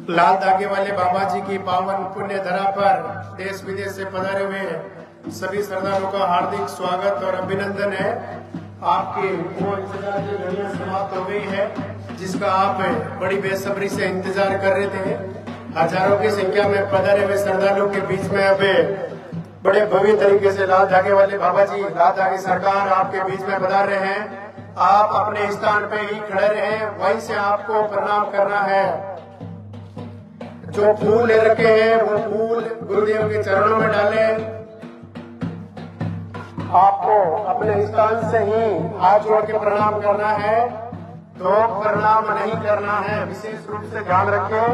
लाल धागे वाले बाबा जी की पावन पुण्य धरा पर देश विदेश से पधारे हुए सभी श्रद्धालुओं का हार्दिक स्वागत और अभिनंदन है। आपकी वो इंतजार की घड़ियां समाप्त हो गई है, जिसका आप बड़ी बेसब्री से इंतजार कर रहे थे। हजारों की संख्या में पधारे हुए श्रद्धालुओं के बीच में अब बड़े भव्य तरीके से लाल धागे वाले बाबा जी, लाल धागे सरकार आपके बीच में पधार रहे हैं। आप अपने स्थान पे ही खड़े रहे, वहीं से आपको प्रणाम करना है। जो फूल ले रखे हैं वो फूल गुरुदेव के चरणों में डालें। आपको अपने स्थान से ही हाथ जोड़ के प्रणाम करना है, तो प्रणाम नहीं करना है। विशेष रूप से ध्यान रखें,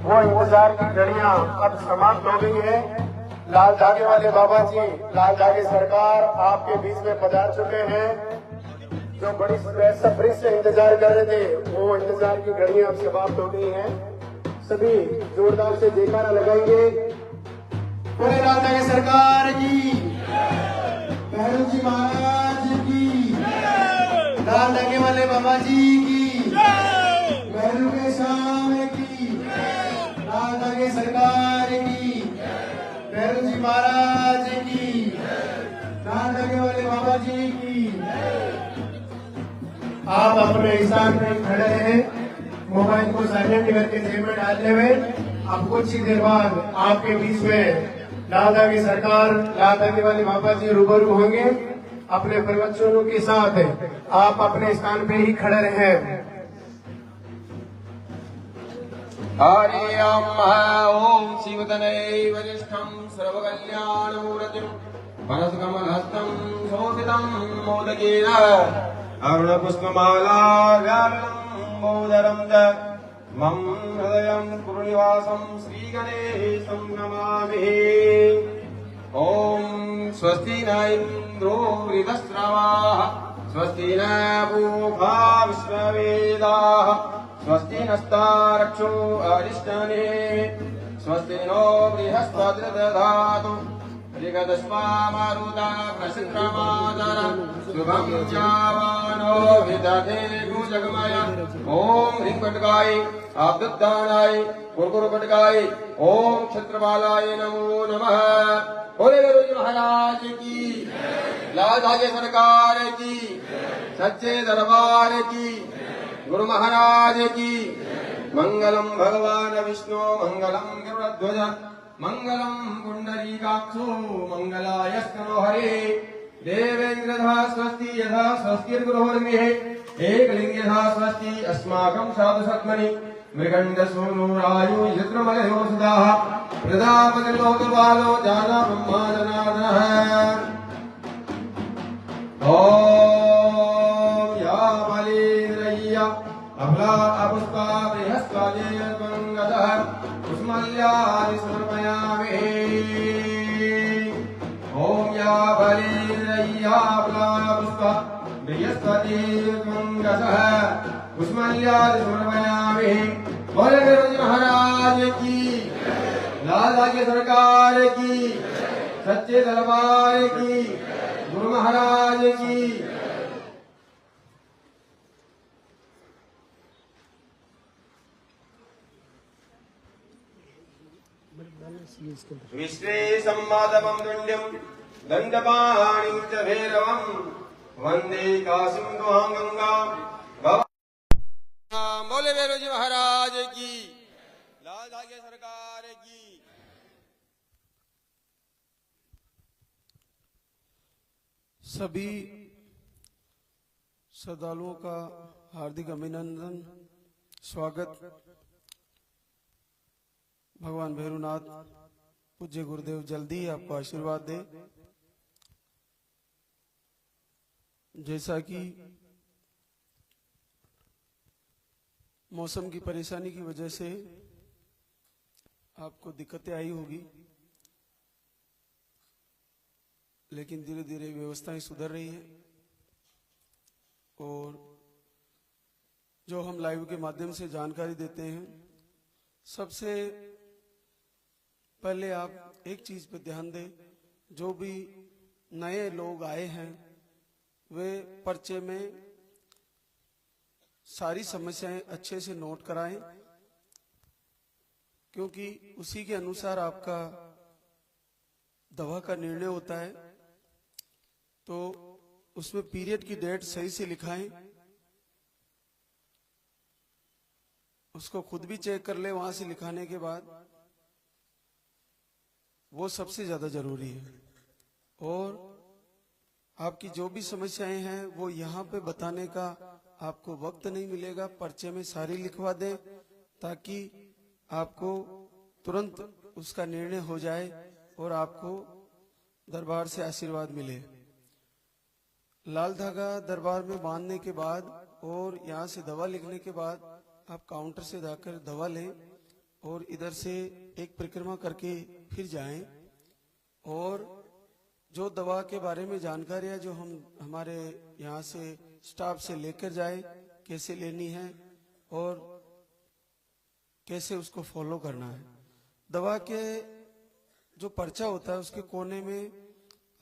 वो इंतजार की घड़ियां अब समाप्त हो गई है। लाल धागे वाले बाबा जी, लाल धागे सरकार आपके बीच में पधार चुके हैं। जो बड़ी बेसब्री से इंतजार कर रहे थे, वो इंतजार की घड़ियां अब समाप्त हो गई हैं। सभी जोरदार से जयकारा लगाएंगे। पूरे लाल धागे सरकार की, भैरव जी महाराज की, लाल धागे वाले बाबा जी की, भैरव के श्याम की, लाल धागे सरकार की, भैरव जी महाराज की, लाल धागे वाले बाबा जी की। आप अपने स्थान पे खड़े रहे, मोबाइल को साइलेंट करके जेब में डालते हुए अब कुछ ही देर बाद आपके बीच में लाल धागे सरकार, लाल धागे वाले बाबा जी रूबरू होंगे अपने प्रवचनों के साथ। आप अपने स्थान पे ही खड़े रहे। हरि ओम शिवतनये वरिष्ठं सर्वकल्याणमूर्तिं मनस्कमलहस्तं शोभितं मोदकेन अरुणपुष्पमालाव्यालनं मोदरं च मम हृदयं पुरनिवासं श्रीगणेशं नमामि। ॐ स्वस्ति न इन्द्रो वृद्धश्रवाः, स्वस्ति न पूषा विश्ववेदाः, स्वस्ति नस्तारक्षो अरिष्टनेमिः, स्वस्ति नो बृहस्पतिर्दधातु ऋगदस्मामारुता प्रसिद्धमादर शुभं चावानो विदधे भुजगमय। ओम ह्रीं कटकाय आब्दुद्दानाय कुरकुरकटकाय ओम क्षत्रबालाय नमो नमः। बोले गुरुजी महाराज की, लाल धागे सरकार की, सच्चे दरबार की, गुरु महाराज की। मंगलम भगवान विष्णु, मंगलम गरुड़ध्वज, मंगलम पुंडरीकाक्षो, मंगलायस्तनो हरे। देवेन्द्रधा स्वस्ति यथा स्वस्तिर्गुरुर्गृहे, एकलिंग यथा स्वस्ति अस्माकं साधुसत्मनि। मृगण्डसूनुरायु यत्रमलयो सुधाः, प्रजापतिर्लोकपालो जाना ब्रह्माजनार्दनः। ओम या बलिन्द्रय्या अभला अपुष्पा बृहस्पतिर्मङ्गलः कुसुमल्यानि समर्पयामि। ओम या बलिन्द्रय्या अभला अपुष्पा बृहस्पतिर्मङ्गलः कुसुमल्यानि समर्पयामि। बोले गुरुजी महाराज की, लाल धागे सरकार की, सच्चे दरबार की, गुरु महाराज की। विश्वे सम्मादवं दुण्ड्यं दण्डपाणिं च भैरवं वन्दे काशीं त्वां गंगा। बोले भैरवजी महाराज की, लाल धागे सरकार की। सभी श्रद्धालुओं का हार्दिक अभिनंदन, स्वागत। भगवान भैरवनाथ पूज्य गुरुदेव जल्दी ही आपको आशीर्वाद दे। जैसा कि मौसम की परेशानी की वजह से आपको दिक्कतें आई होगी, लेकिन धीरे धीरे व्यवस्थाएं सुधर रही हैं। और जो हम लाइव के माध्यम से जानकारी देते हैं, सबसे पहले आप एक चीज पे ध्यान दें, जो भी नए लोग आए हैं वे पर्चे में सारी समस्याएं अच्छे से नोट कराएं। क्योंकि उसी के अनुसार आपका दवा का निर्णय होता है। तो उसमें पीरियड की डेट सही से लिखाएं, उसको खुद भी चेक कर ले वहां से लिखाने के बाद, वो सबसे ज्यादा जरूरी है। और आपकी जो भी समस्याएं हैं वो यहाँ पे बताने का आपको वक्त नहीं मिलेगा, पर्चे में सारी लिखवा दें ताकि आपको तुरंत उसका निर्णय हो जाए और आपको दरबार से आशीर्वाद मिले। लाल धागा दरबार में बांधने के बाद और यहाँ से दवा लिखने के बाद आप काउंटर से जाकर दवा लें और इधर से एक परिक्रमा करके फिर जाएं। और जो दवा के बारे में जानकारी है जो हम हमारे यहाँ से स्टाफ से लेकर जाए, कैसे लेनी है और कैसे उसको फॉलो करना है। दवा के जो पर्चा होता है उसके कोने में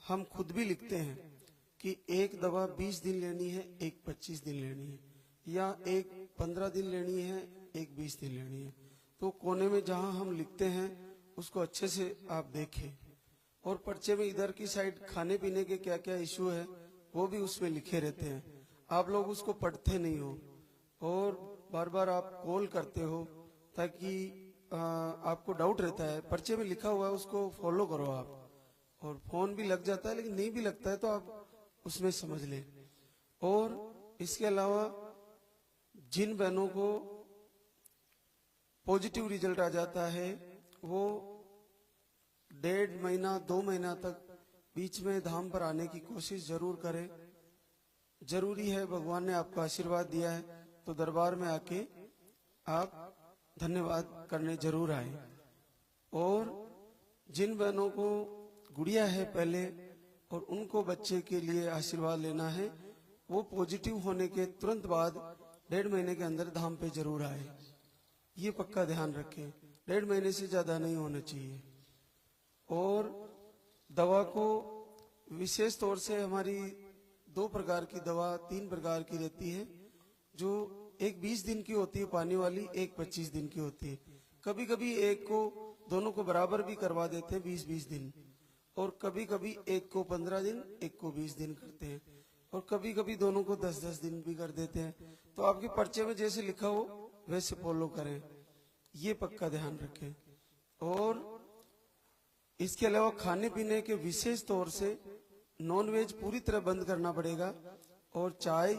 हम खुद भी लिखते हैं कि एक दवा 20 दिन लेनी है, एक 25 दिन लेनी है, या एक 15 दिन लेनी है, एक 20 दिन लेनी है। तो कोने में जहां हम लिखते हैं उसको अच्छे से आप देखें। और पर्चे में इधर की साइड खाने पीने के क्या क्या इश्यू है वो भी उसमें लिखे रहते हैं। आप लोग उसको पढ़ते नहीं हो और बार बार आप कॉल करते हो ताकि आपको डाउट रहता है। पर्चे में लिखा हुआ है उसको फॉलो करो आप। और फोन भी लग जाता है, लेकिन नहीं भी लगता है तो आप उसमें समझ लें। और इसके अलावा जिन बहनों को पॉजिटिव रिजल्ट आ जाता है वो 1.5 महीना 2 महीना तक बीच में धाम पर आने की कोशिश जरूर करें। जरूरी है, भगवान ने आपको आशीर्वाद दिया है तो दरबार में आके आप धन्यवाद करने जरूर आए। और जिन बहनों को गुड़िया है पहले और उनको बच्चे के लिए आशीर्वाद लेना है, वो पॉजिटिव होने के तुरंत बाद 1.5 महीने के अंदर धाम पे जरूर आए। ये पक्का ध्यान रखें, 1.5 महीने से ज्यादा नहीं होना चाहिए। और दवा को विशेष तौर से हमारी 2 प्रकार की दवा 3 प्रकार की रहती है, जो एक 20 दिन की होती है पानी वाली, एक 25 दिन की होती है। कभी कभी एक को दोनों को बराबर भी करवा देते हैं 20-20 दिन, और कभी कभी एक को 15 दिन एक को 20 दिन करते हैं, और कभी कभी दोनों को 10-10 दिन भी कर देते हैं। तो आपके पर्चे में जैसे लिखा हो वैसे फॉलो करें, ये पक्का ध्यान रखें। और इसके अलावा खाने पीने के विशेष तौर से नॉनवेज पूरी तरह बंद करना पड़ेगा और चाय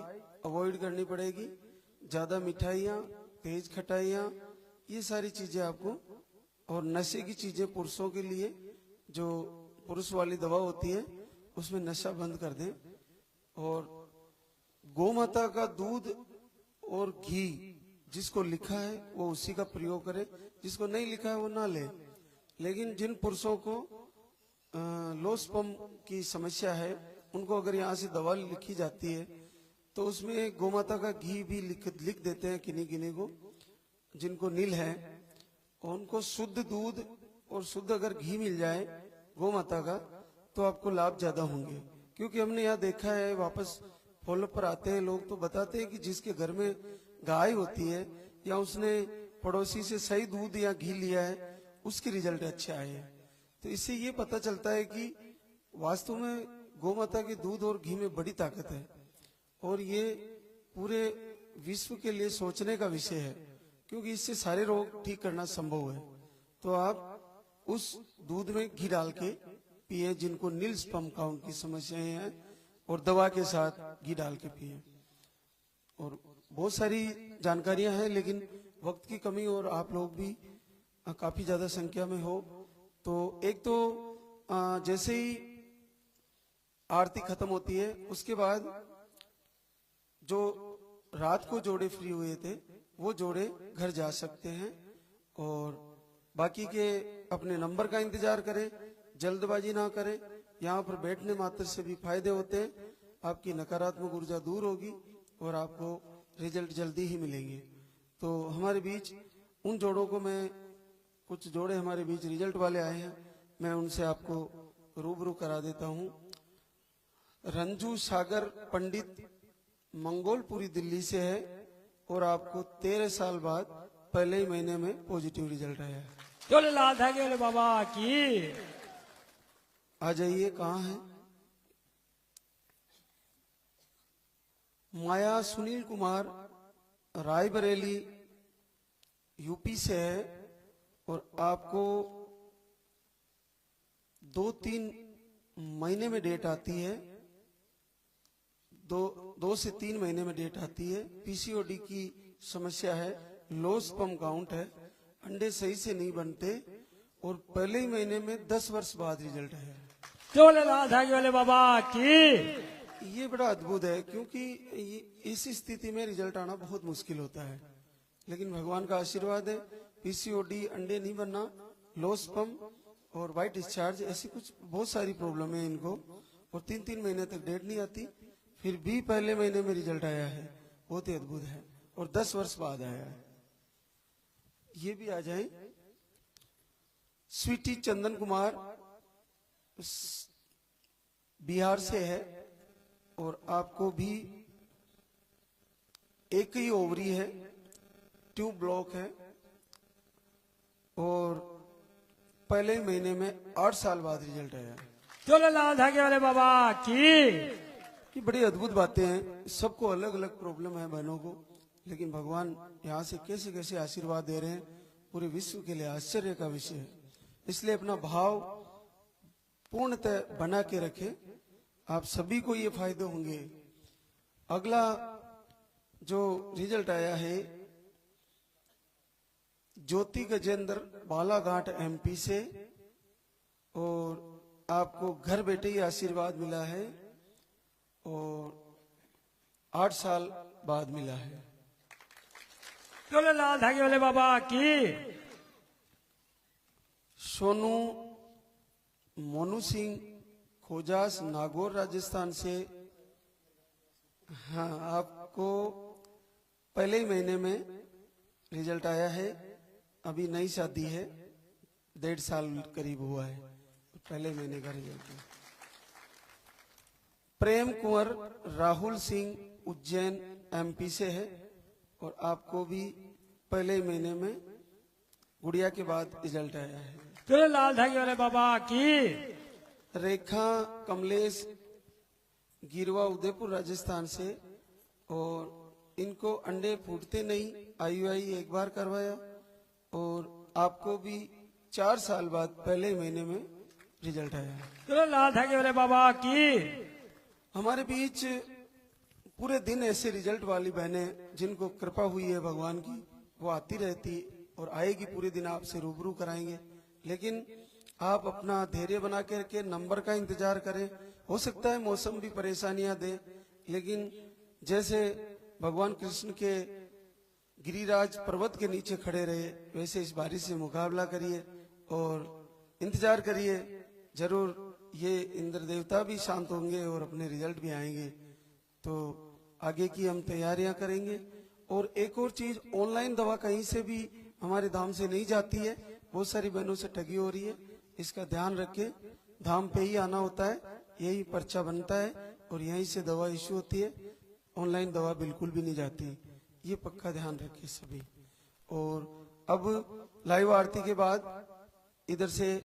अवॉइड करनी पड़ेगी। ज्यादा मिठाइयाँ, तेज खटाइयाँ, ये सारी चीजें आपको, और नशे की चीजें पुरुषों के लिए जो पुरुष वाली दवा होती है उसमें नशा बंद कर दें। और गौ माता का दूध और घी जिसको लिखा है वो उसी का प्रयोग करे, जिसको नहीं लिखा है वो ना ले। लेकिन जिन पुरुषों को लो स्पर्म की समस्या है उनको अगर यहाँ से दवा लिखी जाती है तो उसमें गौ माता का घी भी लिख देते हैं किन्हीं को, जिनको नील है। और उनको शुद्ध दूध और शुद्ध अगर घी मिल जाए गौ माता का तो आपको लाभ ज्यादा होंगे। क्योंकि हमने यहाँ देखा है, वापस फॉलो पर आते हैं लोग तो बताते हैं कि जिसके घर में गाय होती है या उसने पड़ोसी से सही दूध या घी लिया है उसके रिजल्ट अच्छे आए हैं। तो इससे ये पता चलता है कि वास्तव में गौ माता के दूध और घी में बड़ी ताकत है, और ये पूरे विश्व के लिए सोचने का विषय है, क्योंकि इससे सारे रोग ठीक करना संभव है। तो आप उस दूध में घी डाल के पिए जिनको नील स्पर्म काउंट की समस्याएं हैं, और दवा के साथ घी डाल के पिए। और बहुत सारी जानकारियां हैं, लेकिन वक्त की कमी और आप लोग भी काफी ज्यादा संख्या में हो, तो एक तो जैसे ही आरती खत्म होती है उसके बाद जो रात को जोड़े फ्री हुए थे वो जोड़े घर जा सकते हैं। और बाकी के अपने नंबर का इंतजार करें, जल्दबाजी ना करें। यहाँ पर बैठने मात्र से भी फायदे होते हैं, आपकी नकारात्मक ऊर्जा दूर होगी और आपको रिजल्ट जल्दी ही मिलेंगे। तो हमारे बीच उन जोड़ों को, मैं कुछ जोड़े हमारे बीच रिजल्ट वाले आए हैं, मैं उनसे आपको रूबरू करा देता हूँ। रंजू सागर पंडित मंगोलपुरी दिल्ली से है और आपको 13 साल बाद पहले ही महीने में पॉजिटिव रिजल्ट आया है। बोले लाल धागे वाले बाबा की। आ जाइए, कहाँ है? माया सुनील कुमार रायबरेली यूपी से है और आपको 2-3 महीने में डेट आती है, 2 से 3 महीने में डेट आती है। पीसीओडी की समस्या है, लो स्पर्म काउंट है, अंडे सही से नहीं बनते और पहले ही महीने में 10 वर्ष बाद रिजल्ट है। बोले लाल धागे वाले बाबा की। ये बड़ा अद्भुत है, क्योंकि इस स्थिति में रिजल्ट आना बहुत मुश्किल होता है, लेकिन भगवान का आशीर्वाद है। पीसीओडी, अंडे नहीं बनना, लो स्पर्म और वाइट डिस्चार्ज, ऐसी कुछ बहुत सारी प्रॉब्लम है इनको, और 3-3 महीने तक डेट नहीं आती, फिर भी पहले महीने में रिजल्ट आया है। बहुत ही अद्भुत है और 10 वर्ष बाद आया है। ये भी आ जाए। स्वीटी चंदन कुमार बिहार से है और आपको भी एक ही ओवरी है, ट्यूब ब्लॉक है और पहले ही महीने में 8 साल बाद रिजल्ट आया है। बोले लाल धागे वाले बाबा की। ये बड़ी अद्भुत बातें हैं। सबको अलग अलग प्रॉब्लम है बहनों को, लेकिन भगवान यहाँ से कैसे कैसे आशीर्वाद दे रहे हैं, पूरे विश्व के लिए आश्चर्य का विषय है। इसलिए अपना भाव पूर्णतः बना के रखें, आप सभी को ये फायदे होंगे। अगला जो रिजल्ट आया है, ज्योति गजेंद्र बालाघाट एमपी से, और आपको घर बैठे ही आशीर्वाद मिला है और 8 साल बाद मिला है। बोले लाल धागे वाले बाबा की। सोनू मोनू सिंह खोजास नागौर राजस्थान से, हाँ, आपको पहले ही महीने में रिजल्ट आया है। अभी नई शादी है, 1.5 साल करीब हुआ है, पहले महीने का रिजल्ट है। प्रेम कुंवर राहुल सिंह उज्जैन एमपी से है और आपको भी पहले ही महीने में गुड़िया के बाद रिजल्ट आया है। बोले लाल धागे वाले बाबा की। रेखा कमलेश गिरवा उदयपुर राजस्थान से, और इनको अंडे फूटते नहीं, आईयूआई एक बार करवाया और आपको भी 4 साल बाद पहले महीने में रिजल्ट आया। बोले लाल धागे वाले बाबा की। हमारे बीच पूरे दिन ऐसे रिजल्ट वाली बहनें जिनको कृपा हुई है भगवान की, वो आती रहती और आएगी, पूरे दिन आपसे रूबरू कराएंगे। लेकिन आप अपना धैर्य बना के रखे, नंबर का इंतजार करें। हो सकता है मौसम भी परेशानियां दे, लेकिन जैसे भगवान कृष्ण के गिरिराज पर्वत के नीचे खड़े रहे, वैसे इस बारिश से मुकाबला करिए और इंतजार करिए। जरूर ये इंद्र देवता भी शांत होंगे और अपने रिजल्ट भी आएंगे। तो आगे की हम तैयारियां करेंगे। और एक और चीज, ऑनलाइन दवा कहीं से भी हमारे धाम से नहीं जाती है, बहुत सारी बहनों से ठगी हो रही है, इसका ध्यान रखें। धाम पे ही आना होता है, यही पर्चा बनता है और यहीं से दवा इश्यू होती है, ऑनलाइन दवा बिल्कुल भी नहीं जाती, ये पक्का ध्यान रखें सभी। और अब लाइव आरती के बाद इधर से